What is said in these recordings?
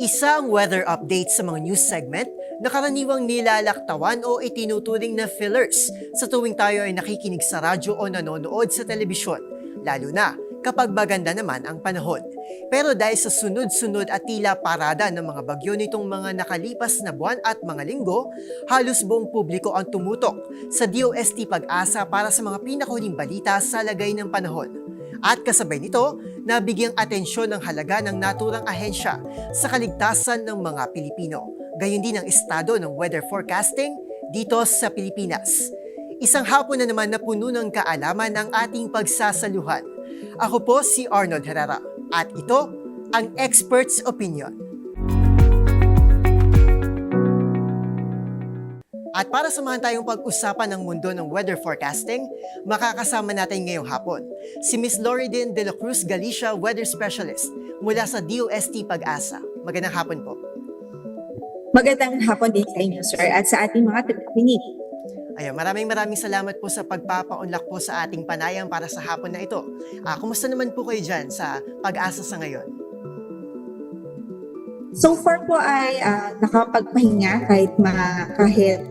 Isang weather update sa mga news segment na karaniwang nilalaktawan o itinuturing na fillers sa tuwing tayo ay nakikinig sa radyo o nanonood sa telebisyon, lalo na kapag maganda naman ang panahon. Pero dahil sa sunod-sunod at tila parada ng mga bagyo nitong mga nakalipas na buwan at mga linggo, halos buong publiko ang tumutok sa DOST Pag-asa para sa mga pinakahuling balita sa lagay ng panahon. At kasabay nito, nabigyang atensyon ng halaga ng naturang ahensya sa kaligtasan ng mga Pilipino. Gayon din ang estado ng weather forecasting dito sa Pilipinas. Isang hapon na naman na puno ng kaalaman ang ating pagsasaluhan. Ako po si Arnold Herrera at ito ang Expert's Opinion. At para samahan tayong pag-usapan ng mundo ng weather forecasting, makakasama natin ngayong hapon si Ms. Loridin de la Cruz Galicia, Weather Specialist mula sa DOST Pag-asa. Magandang hapon po. Magandang hapon din sa inyo, sir, at sa ating mga tagapakinig. Ayun, maraming salamat po sa pagpapaunlak po sa ating panayam para sa hapon na ito. Kumusta naman po kayo dyan sa Pag-asa sa ngayon? So far po ay nakapagpahinga kahit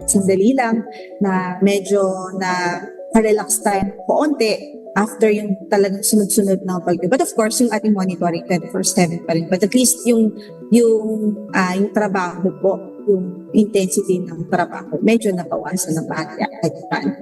sandali lang na medyo na relax tayo poonte after yung talagang sunod-sunod na pagyo. But of course, yung ating monitoring 24/7 pa rin. But at least yung trabaho po, yung intensity ng trabaho, medyo nabawasan ng bahagya kahit paano.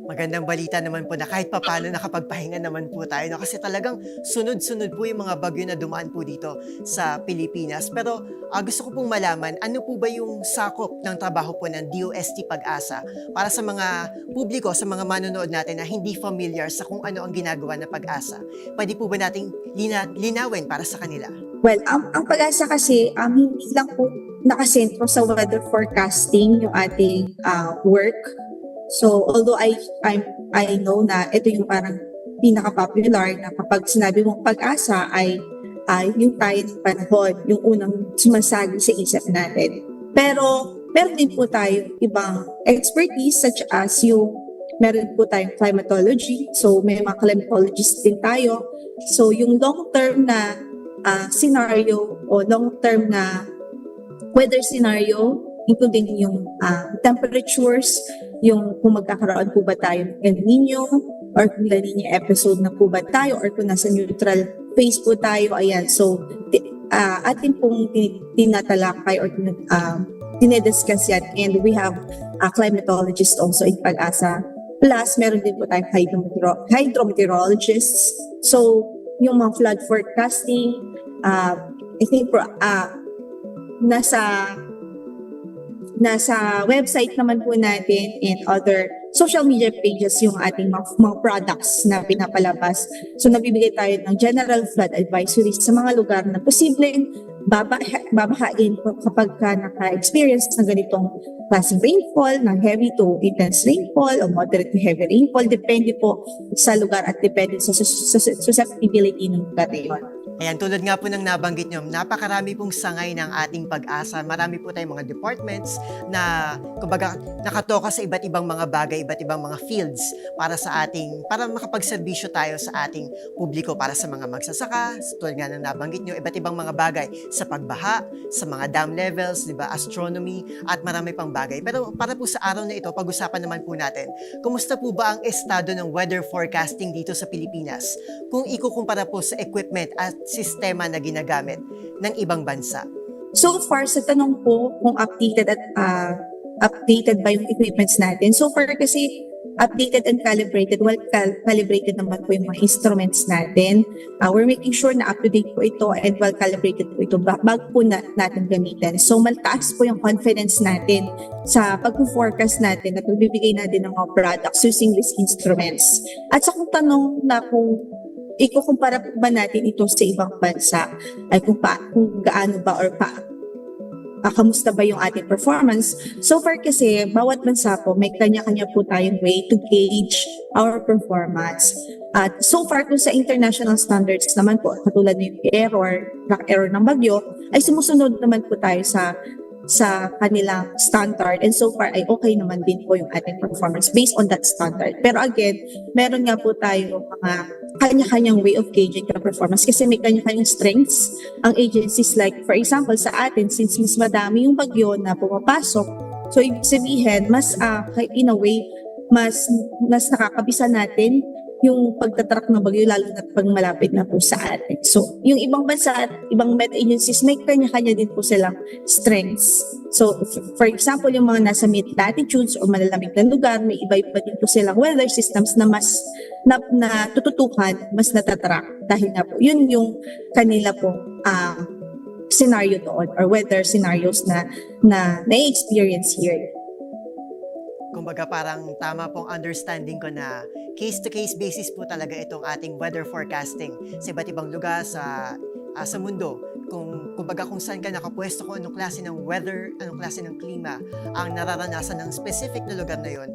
Magandang balita naman po na kahit papano nakapagpahinga naman po tayo. No? Kasi talagang sunod-sunod po yung mga bagyo na dumaan po dito sa Pilipinas. Pero gusto ko pong malaman, ano po ba yung sakop ng trabaho po ng DOST Pag-asa para sa mga publiko, sa mga manonood natin na hindi familiar sa kung ano ang ginagawa ng Pag-asa? Pwede po ba nating linawin para sa kanila? Well, ang Pag-asa kasi, hindi lang po nakasentro sa weather forecasting yung ating work. So, although I know na ito yung parang pinaka-popular na kapag sinabi mong Pag-asa ay yung tayo ng panahon, yung unang sumasagi sa isip natin. Pero meron din po tayo ibang expertise such as meron po tayong climatology. So, may mga climatologists din tayo. So, yung long-term na scenario o long-term na weather scenario, including yung temperatures, yung kung magkakaroon po ba tayo ng El Nino or kung La Nina episode na po ba tayo or kung nasa neutral phase po tayo, ayan. So, atin pong tinatalakay or dinediscuss yan, and we have a climatologist also in Pag-asa. Plus, meron din po tayong hydrometeorologists. So, yung mga flood forecasting, I think nasa website naman po natin and other social media pages yung ating mga products na pinapalabas. So nabibigay tayo ng general flood advisories sa mga lugar na posibleng babahain kapag naka-experience ng ganitong klaseng rainfall, ng heavy to intense rainfall o moderate to heavy rainfall. Depende po sa lugar at depende sa susceptibility ng lugar na yun. Ayan, tulad nga po ng nabanggit nyo, napakarami pong sangay ng ating Pag-asa. Marami po tayong mga departments na, kumbaga, nakatoka sa iba't ibang mga bagay, iba't ibang mga fields para makapagserbisyo tayo sa ating publiko, para sa mga magsasaka, tulad nga ng nabanggit nyo, iba't ibang mga bagay sa pagbaha, sa mga dam levels, di ba, astronomy, at marami pang bagay. Pero para po sa araw na ito, pag-usapan naman po natin, kumusta po ba ang estado ng weather forecasting dito sa Pilipinas? Kung ikukumpara po sa equipment at sistema na ginagamit ng ibang bansa. So far, sa tanong po kung updated ba yung equipments natin. So far kasi updated and calibrated. Well, calibrated naman po yung mga instruments natin. We're making sure na up-to-date po ito and well-calibrated po ito bago po natin gamitin. So maltaas po yung confidence natin sa pag-forecast natin at pagbibigay natin ng mga products using these instruments. At sa kung tanong na kung ikukumpara ba natin ito sa ibang bansa, ay kung gaano ba or kamusta ba yung ating performance. So far kasi, bawat bansa po, may kanya-kanya po tayong way to gauge our performance. At so far, kung sa international standards naman po, katulad ng error ng bagyo, ay sumusunod naman po tayo sa kanilang standard, and so far ay okay naman din po yung ating performance based on that standard. Pero again, meron nga po tayo mga kanya-kanyang way of gauging the performance kasi may kanya-kanyang strengths ang agencies. Like for example, sa atin, since mas madami yung bagyo na pumapasok, so ibig sabihin, mas in a way, mas nakakabisa natin yung pagtatrack ng bagyo lalo na pag malapit na po sa atin. So, yung ibang bansa at ibang met agencies, may kanya-kanya din po silang strengths. So, for example, yung mga nasa mid latitudes o malalamig na lugar, may iba-iba din po silang weather systems na mas natututukan, mas natatrack dahil nga po yun yung kanila po scenario doon or weather scenarios na na-experience here. Kumbaga parang tama pong understanding ko na case-to-case basis po talaga itong ating weather forecasting sa iba't ibang lugar sa mundo. Kumbaga kung saan ka nakapwesto, kung anong klase ng weather, anong klase ng klima ang nararanasan ng specific na lugar na yon.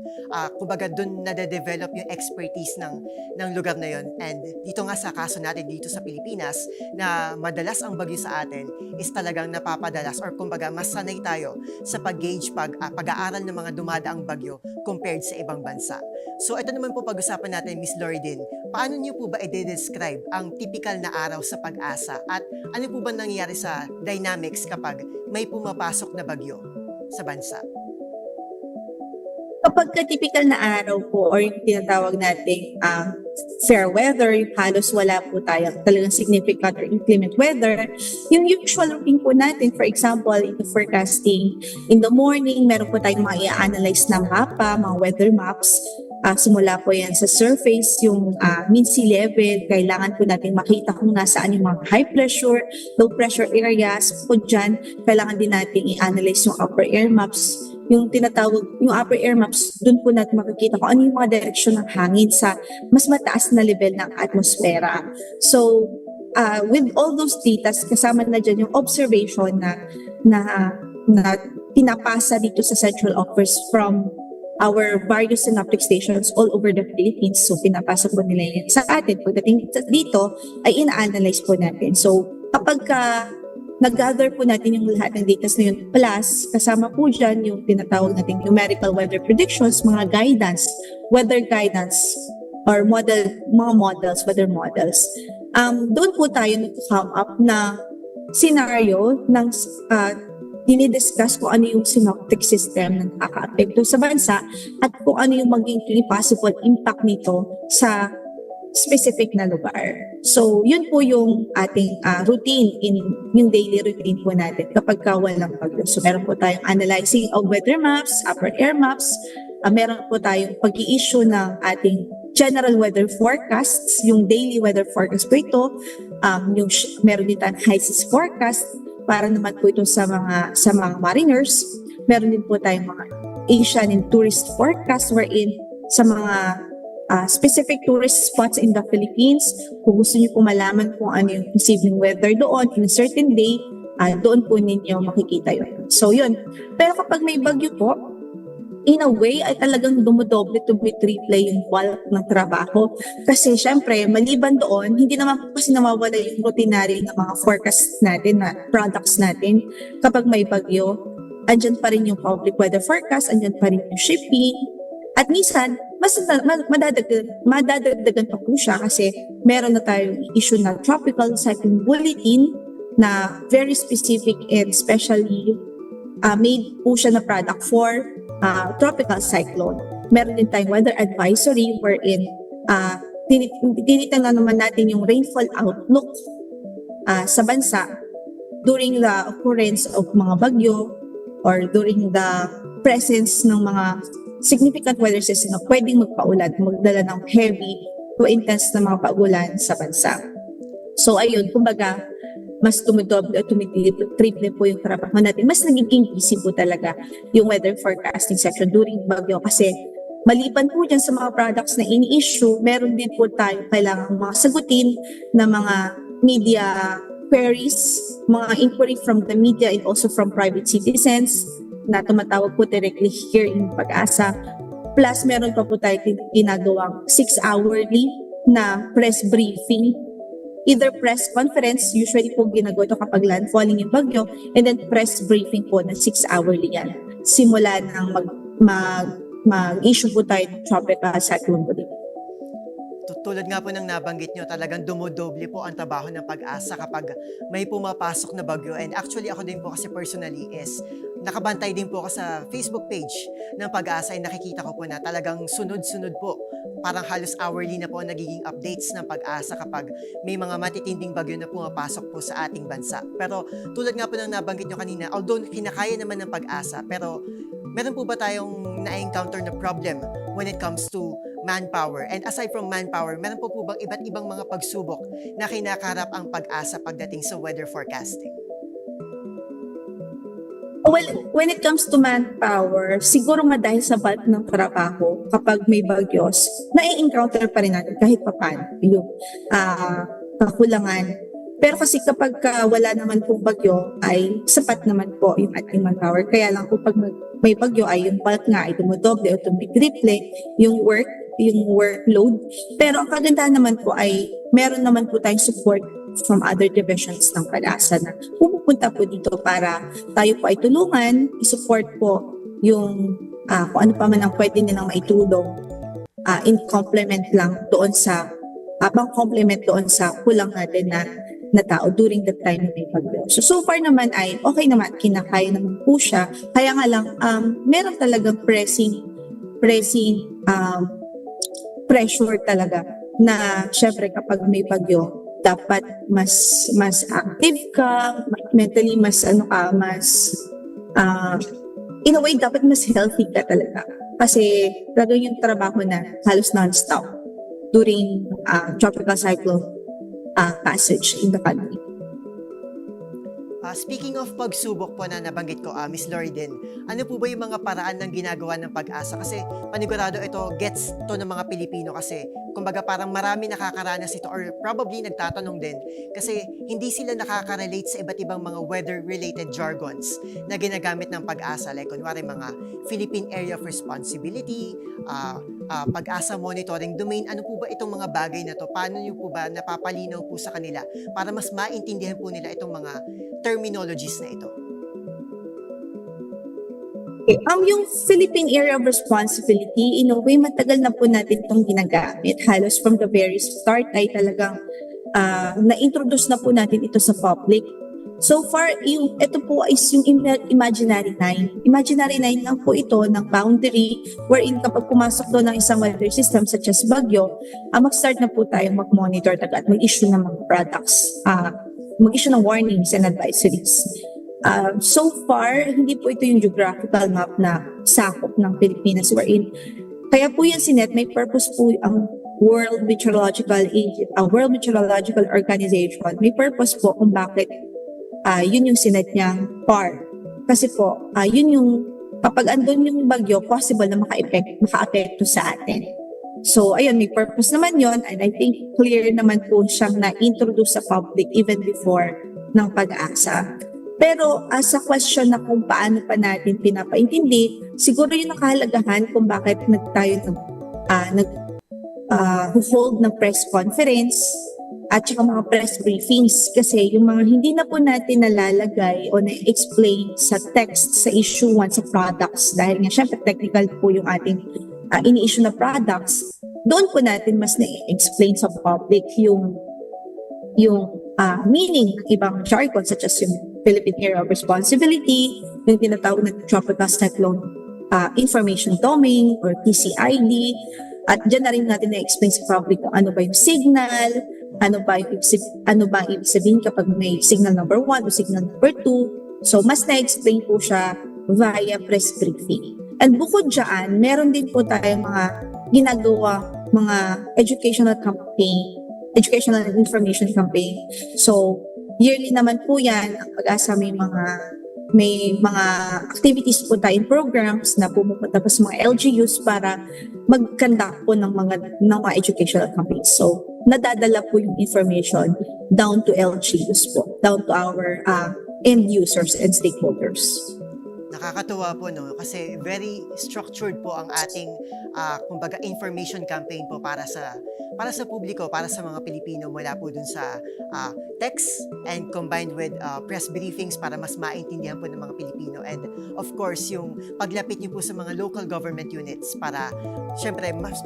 Kumbaga dun nade-develop yung expertise ng lugar na yon. And dito nga sa kaso natin dito sa Pilipinas na madalas ang bagyo sa atin is talagang napapadalas or kumbaga mas sanay tayo sa pag-gauge, pag-aaral ng mga dumadaang bagyo compared sa ibang bansa. So ito naman po pag-usapan natin, Miss Loridin, paano niyo po ba i-describe ang typical na araw sa Pag-asa at ano po ba nangyayari sa dynamics kapag may pumapasok na bagyo sa bansa? Kapag typical na araw po or yung tinatawag nating fair weather, yung halos wala po tayong talagang significant or inclement weather, yung usual routine po natin, for example, in the forecasting, in the morning, meron po tayong mga i-analyze na mapa, mga weather maps. Simula po yan sa surface, yung mean sea level, kailangan po natin makita kung nasaan yung mga high pressure, low pressure areas. Po dyan, kailangan din natin i-analyze yung upper air maps. Yung tinatawag, yung upper air maps, dun po natin makikita kung ano yung mga direksyon ng hangin sa mas mataas na level ng atmosfera. So, with all those data, kasama na dyan yung observation na pinapasa dito sa central office from our various synoptic stations all over the Philippines. So, pinapasa po nila yan sa atin. Pagdating dito, ay ina-analyze po natin. So, kapag nag-gather po natin yung lahat ng data na yun, plus, kasama po dyan yung tinatawag natin numerical weather predictions, mga guidance, weather guidance, or weather models. Doon po tayo nag-come up na scenario ng dinidiscuss kung ano yung synoptic system na nakaka-apekto sa bansa at kung ano yung magiging possible impact nito sa specific na lugar. So, yun po yung ating routine, yung daily routine po natin kapag walang bagyo. So, meron po tayong analyzing of weather maps, upper air maps, meron po tayong pag-i-issue ng ating general weather forecasts, yung daily weather forecast po ito, meron din tayong high seas forecast, para naman po ito sa mga mariners. Meron din po tayong mga Asian and tourist forecast wherein sa mga specific tourist spots in the Philippines, kung gusto niyo po malaman kung ano yung posibleng weather doon in a certain day, doon po ninyo makikita yun. So yun. Pero kapag may bagyo po, in a way ay talagang dumodoble to triple yung bulk ng trabaho. Kasi syempre, maliban doon, hindi naman po kasi nawawala yung routinary na mga forecast natin, na products natin. Kapag may bagyo, andyan pa rin yung public weather forecast, andyan pa rin yung shipping. At minsan, mas madadagdagan pa po siya kasi meron na tayong issue na tropical cyclone bulletin na very specific and specially made po siya na product for tropical cyclone. Meron din tayong weather advisory wherein tinitingnan naman natin yung rainfall outlook sa bansa during the occurrence of mga bagyo or during the presence ng mga significant weather system na pwedeng magdala ng heavy to intense na mga paulan sa bansa. So ayun, kumbaga, mas tumidoble o tumitriple po yung trabaho natin. Mas nagiging busy po talaga yung weather forecasting section during bagyo kasi maliban po dyan sa mga products na ini-issue, meron din po tayo kailangang mga sagutin na mga media queries, mga inquiry from the media and also from private citizens na tumatawag po directly here in Pag-asa. Plus, meron pa po tayo ginagawang 6-hourly na press briefing. Either press conference, usually po ginagawa ito kapag landfalling yung bagyo, and then press briefing po na 6-hourly yan. Simula ng mag-issue po tayo ng tropical cyclone bulletin. tulad nga po ng nabanggit nyo, talagang dumodoble po ang trabaho ng pag-asa kapag may pumapasok na bagyo. And actually ako din po kasi personally is nakabantay din po ako sa Facebook page ng pag-asa, ay nakikita ko po na talagang sunod-sunod po. Parang halos hourly na po ang nagiging updates ng pag-asa kapag may mga matitinding bagyo na pumapasok po sa ating bansa. Pero tulad nga po ng nabanggit nyo kanina, although kinakaya naman ng pag-asa, pero meron po ba tayong na-encounter na problem when it comes to manpower? And aside from manpower, meron po bang iba't ibang mga pagsubok na kinakaharap ang pag-asa pagdating sa weather forecasting? Well, when it comes to manpower, siguro nga dahil sa bulk ng trabaho, kapag may bagyos, na-encounter pa rin natin kahit papaano yung kakulangan. Pero kasi kapag wala naman pong bagyo, ay sapat naman po yung ating manpower. Kaya lang po pag may bagyo ay yung bulk nga ay dumodoble o tumitriple yung workload. Pero ang kagandahan naman po ay meron naman po tayong support from other divisions ng pag-asa na pumupunta po dito para tayo po ay tulungan, i-support po yung kung ano pa man ang pwede nilang maitulong in complement lang doon sa complement doon sa kulang natin na tao during the time na may bagyo. So far naman ay okay naman, kinakaya naman po siya. Kaya nga lang, meron talagang pressing pressure talaga na syempre kapag may bagyo, dapat mas active ka, mentally mas in a way dapat mas healthy ka talaga. Kasi gagawin yung trabaho na halos non-stop during tropical cyclone passage in the country. Speaking of pagsubok po na nabanggit ko, Miss Lourdes, ano po ba yung mga paraan ng ginagawa ng pag-asa? Kasi panigurado ito gets to ng mga Pilipino kasi kumbaga parang marami nakakaranas ito or probably nagtatanong din kasi hindi sila nakaka-relate sa iba't ibang mga weather-related jargons na ginagamit ng pag-asa. Like kunwari mga Philippine Area of Responsibility, pag-asa monitoring domain. Ano po ba itong mga bagay na to? Paano nyo po ba napapalinaw po sa kanila para mas maintindihan po nila itong mga terminologies na ito? Okay. Yung Philippine Area of Responsibility, in a way, matagal na po natin itong ginagamit. Halos from the very start ay talagang na-introduce na po natin ito sa public. So far, ito po is yung imaginary line. Imaginary line lang po ito ng boundary wherein kapag pumasok doon ng isang weather system such as bagyo, mag-start na po tayo mag-monitor at mag-issue ng mga products, mag-issue ng warnings and advisories. So far, hindi po ito yung geographical map na sakop ng Pilipinas wherein. Kaya po yung sinet, may purpose po ang World Meteorological Organization. May purpose po kung bakit yun yung sinet niyang part. Kasi po, yun yung kapag andun yung bagyo, possible na maka-apekto sa atin. So, ayun, may purpose naman yon and I think clear naman po siyang na-introduce sa public even before ng pag-asa. Pero sa question na kung paano pa natin pinapaintindi, siguro yung nakahalagahan kung bakit hold ng press conference at saka mga press briefings kasi yung mga hindi na po natin nalalagay o na-explain sa text sa issue 1 sa products dahil nga syempre technical po yung ating ini-issue na products, doon po natin mas na-explain sa public yung meaning ng ibang jargon such as yung Philippine Area of Responsibility, yung tinatawag na Tropical Cyclone Information Domain or TCID. At dyan na rin natin na-explain sa public kung ano ba yung signal, ano ba ibig sabihin kapag may signal number 1 o signal number 2. So, mas na-explain po siya via press briefing. And bukod dyan, meron din po tayong mga ginagawa, mga educational and information campaign. So, yearly naman po yan, ang pag-asa may mga activities po tayong programs na pumupunta pa sa mga LGUs para mag-conduct po ng mga educational campaigns. So, nadadala po yung information down to LGUs po, down to our end users and stakeholders. Nakakatuwa po, no? Kasi very structured po ang ating kumbaga information campaign po para sa publiko, para sa mga Pilipino mula po dun sa text and combined with press briefings para mas maintindihan po ng mga Pilipino. And of course, yung paglapit niyo po sa mga local government units para syempre mas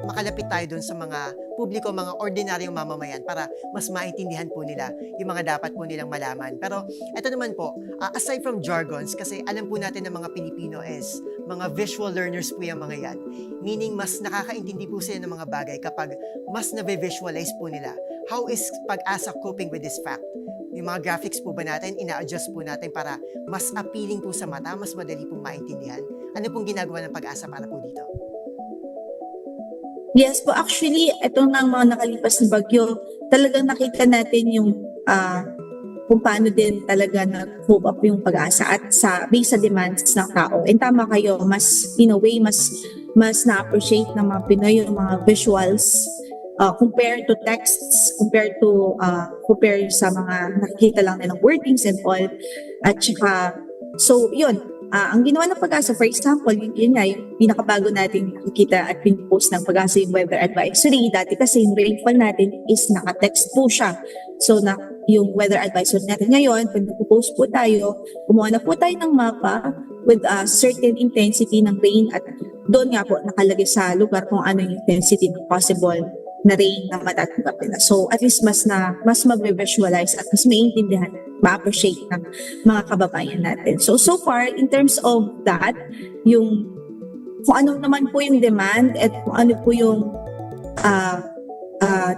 makalapit tayo dun sa mga publiko, mga ordinaryong mamamayan para mas maintindihan po nila yung mga dapat po nilang malaman. Pero ito naman po, aside from jargons, kasi alam po natin ng mga Pilipino is mga visual learners po yung mga yan. Meaning, mas nakakaintindi po sila ng mga bagay kapag mas na-visualize po nila. How is Pag-asa coping with this fact? Yung mga graphics po ba natin, ina-adjust po natin para mas appealing po sa mata, mas madali pong maintindihan? Ano pong ginagawa ng Pag-asa para po dito? Yes po, actually, itong mga nakalipas na bagyo, talagang nakita natin yung kung paano din talaga nag-cope up yung Pag-asa at based sa demands ng tao. And tama kayo, mas in a way, mas na-appreciate ng mga Pinoy yung mga visuals compared to texts, compared sa mga nakikita lang nilang wordings and all. At saka, so yun, ang ginawa ng Pag-asa, for example, yun nga, yung pinakabago natin nakikita at pin-post ng Pag-asa yung weather advisory. Dati kasi yung rainfall natin is naka-text po siya. So yung weather advisory natin ngayon, pag nag-post po tayo, gumawa na po tayo ng mapa with a certain intensity ng rain at doon nga po nakalagay sa lugar kung ano yung intensity ng possible na rain na matatanggap nila. So at least mas mag-visualize at mas maintindihan, ma-appreciate ng mga kababayan natin. So far, in terms of that, yung kung ano naman po yung demand at kung ano po yung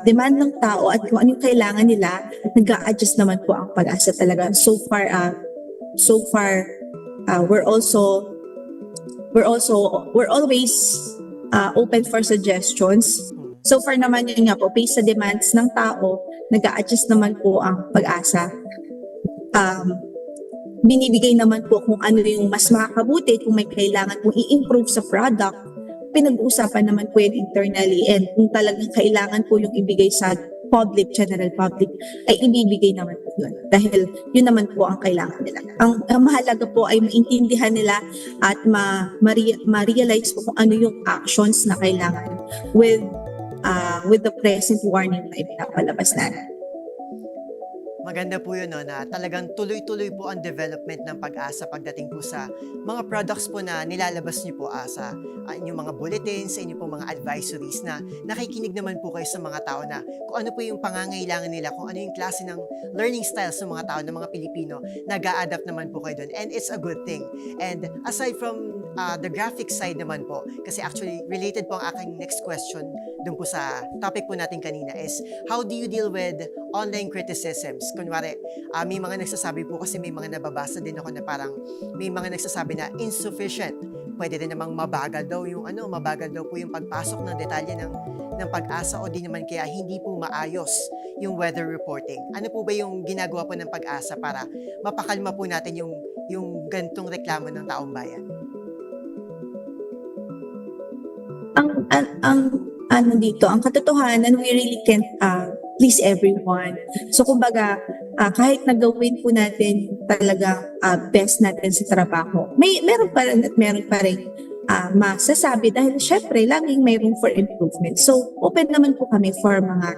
demand ng tao at kung ano yung kailangan nila, nag-a-adjust naman po ang Pag-asa talaga. So far, we're always open for suggestions. So far naman yun nga po, based sa demands ng tao, nag-a-adjust naman po ang Pag-asa. Binibigay naman po kung ano yung mas makakabuti, kung may kailangan kung i-improve sa product, pinag-uusapan naman po yan internally, and kung talagang kailangan po yung ibigay sa general public, ay ibibigay naman po yun. Dahil yun naman po ang kailangan nila. Ang mahalaga po ay maintindihan nila at ma-realize po kung ano yung actions na kailangan with the present warning na ipinapalabas natin. Maganda po yun, no, na talagang tuloy-tuloy po ang development ng Pag-asa pagdating po sa mga products po na nilalabas niyo po sa inyong mga bulletins, sa inyong po mga advisories na nakikinig naman po kayo sa mga tao na kung ano po yung pangangailangan nila, kung ano yung klase ng learning styles ng mga tao, ng mga Pilipino, nag-a-adapt naman po kayo doon. And it's a good thing. And aside from the graphic side naman po, kasi actually related po ang aking next question dun po sa topic po natin kanina is, how do you deal with online criticisms? Kunwari, may mga nagsasabi po, kasi may mga nababasa din ako na parang may mga nagsasabi na insufficient. Pwede rin namang mabagal daw po yung pagpasok ng detalye ng Pag-asa o di naman kaya hindi po maayos yung weather reporting. Ano po ba yung ginagawa po ng Pag-asa para mapakalma po natin yung gantong reklamo ng taong bayan? Ang katotohanan, we really can't please everyone. So kumbaga, kahit nagawin po natin talaga best natin sa trabaho, meron pa rin masasabi dahil syempre laging may room for improvement. So open naman po kami for mga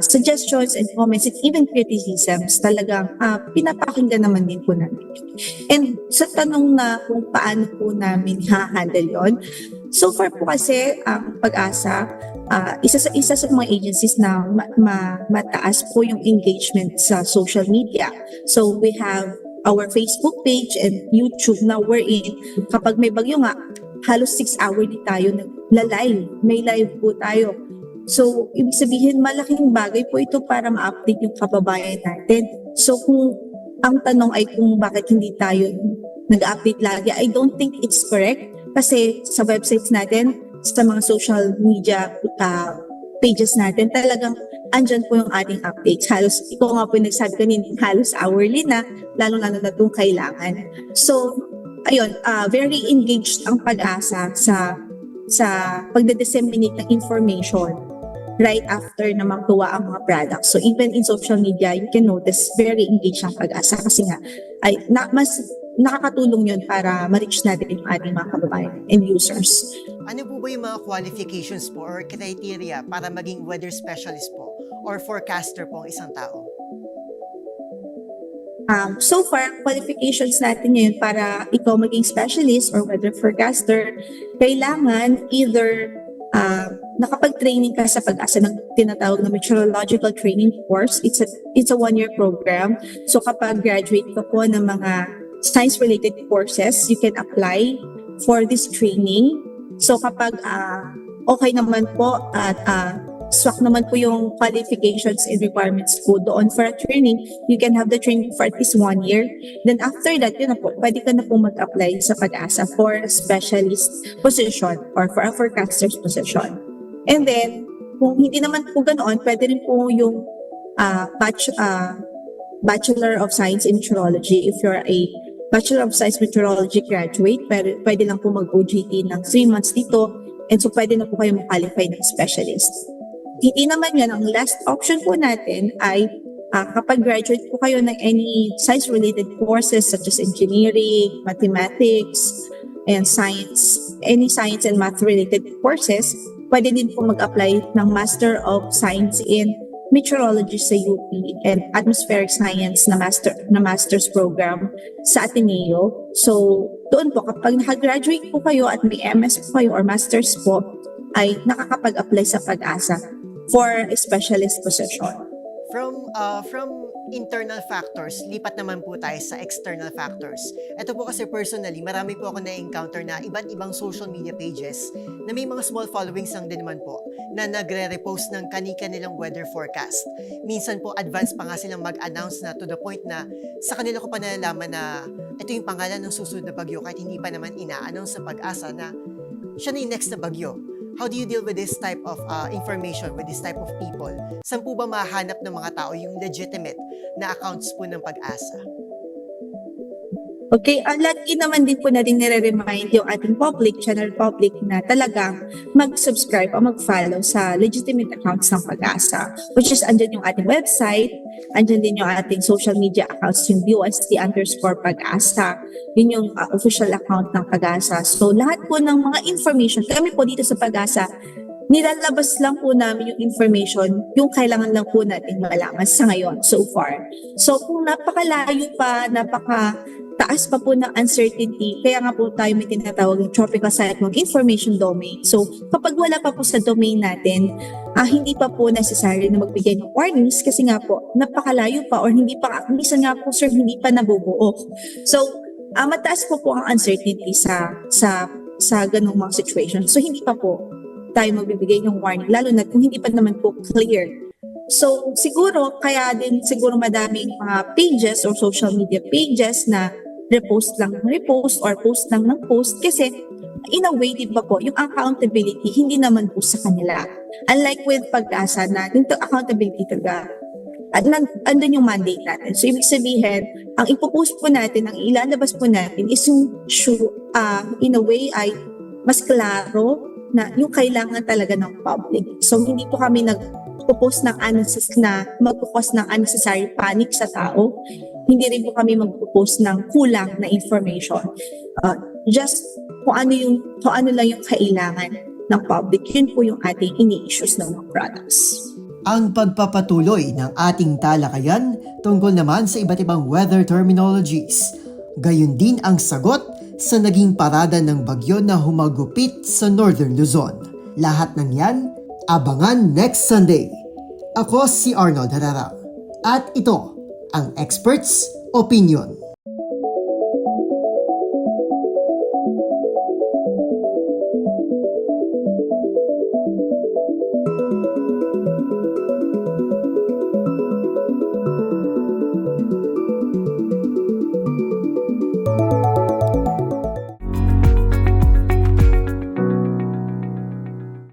suggestions and comments and even criticisms. Talagang pinapakinggan naman din po namin. And sa tanong na kung paano po namin ha-handle yon, so far po kasi Pag-asa, isa sa mga agencies na mataas po yung engagement sa social media. So we have our Facebook page and YouTube na wherein kapag may bagyo nga, halos 6 hours din tayo nagla-live. May live po tayo. So, ibig sabihin, malaking bagay po ito para ma-update yung kababayan natin. So, kung ang tanong ay kung bakit hindi tayo nag-update lagi, I don't think it's correct. Kasi sa websites natin, sa mga social media pages natin, talagang andyan po yung ating updates. Halos, ikaw nga po yung nagsabi kanina, halos hourly na, lalo-lalo na itong kailangan. So, ayun, very engaged ang Pag-asa sa pagde-disseminate ng information right after na magtuwa ang mga products. So even in social media, you can notice very engaged ang Pag-asa kasi nga mas nakakatulong yun para ma-reach natin yung ating mga kababayan and users. Ano po ba yung mga qualifications po or criteria para maging weather specialist po or forecaster po ang isang tao? So far, qualifications natin ngayon para ikaw maging specialist or weather forecaster, kailangan either nakapag-training ka sa pag-asa ng tinatawag na meteorological training course. It's a 1-year program. So kapag graduate ka po ng mga science-related courses, you can apply for this training. So kapag okay naman po at swak naman po yung qualifications and requirements po doon for a training, you can have the training for at least 1 year. Then after that, yun na po, pwede ka na po mag-apply sa pag-asa for a specialist position or for a forecaster's position. And then, kung hindi naman po ganoon, pwede rin po yung Bachelor of Science in Meteorology. If you're a Bachelor of Science Meteorology graduate, pwede lang po mag-OJT ng 3 months dito. And so pwede na po kayo mag-qualify ng specialist. Hindi naman yan, ang last option po natin ay kapag graduate po kayo ng any science-related courses such as engineering, mathematics, and science, any science and math-related courses, pwede din po mag-apply ng Master of Science in Meteorology sa UP and Atmospheric Science na master's program sa Ateneo. So, doon po, kapag nakagraduate po kayo at may MS po kayo or master's po, ay nakakapag-apply sa pag-asa for a specialist position. From internal factors, lipat naman po tayo sa external factors. Ito po kasi personally, marami po ako na-encounter na iba't ibang social media pages na may mga small followings lang din naman po na nagre-repost ng kani-kanilang weather forecast. Minsan po, advance pa nga silang mag-announce na to the point na sa kanila ko pa nalalaman na ito yung pangalan ng susunod na bagyo kahit hindi pa naman ina-announce sa pag-asa na siya na yung next na bagyo. How do you deal with this type of information, with this type of people? Saan po ba mahanap ng mga tao yung legitimate na accounts po ng pag-asa? Okay, lagi naman din po natin nire-remind yung ating general public na talagang mag-subscribe o mag-follow sa legitimate accounts ng pag-asa, which is andyan yung ating website, andyan din yung ating social media accounts, yung BOST_pag-asa, yun yung official account ng pag-asa. So lahat po ng mga information, kami po dito sa pag-asa, nilalabas lang po namin yung information, yung kailangan lang po natin malaman sa ngayon, so far. So kung napakalayo pa, taas pa po ng uncertainty, kaya nga po tayo may tinatawag ng tropical cyclone information domain. So kapag wala pa po sa domain natin, hindi pa po necessary na magbigay ng warnings kasi nga po napakalayo pa or hindi pa, minsan nga po sir, hindi pa nabubuo. So mataas po ang uncertainty sa ganung mga situation. So hindi pa po tayo magbibigay ng warning, lalo na kung hindi pa naman po clear. So siguro, kaya din siguro madaming mga pages or social media pages na repost or post lang ng post kasi in a way, di ba po, yung accountability hindi naman po sa kanila. Unlike with pag-asa na yung accountability talaga, andun yung mandate natin. So ibig sabihin, ang ipopost po natin, ang ilalabas po natin is yung in a way ay mas klaro na yung kailangan talaga ng public. So hindi po kami magpo-post ng magpo-post ng unnecessary panic sa tao. Hindi rin po kami magpo-post ng kulang na information. Just kung ano lang yung kailangan ng public, yun po yung ating ini-issues ng mga products. Ang pagpapatuloy ng ating talakayan tungkol naman sa iba't ibang weather terminologies. Gayun din ang sagot sa naging parada ng bagyo na humagupit sa Northern Luzon. Lahat ng yan, abangan next Sunday. Ako si Arnold Herrera. At ito, ang Experts' Opinion.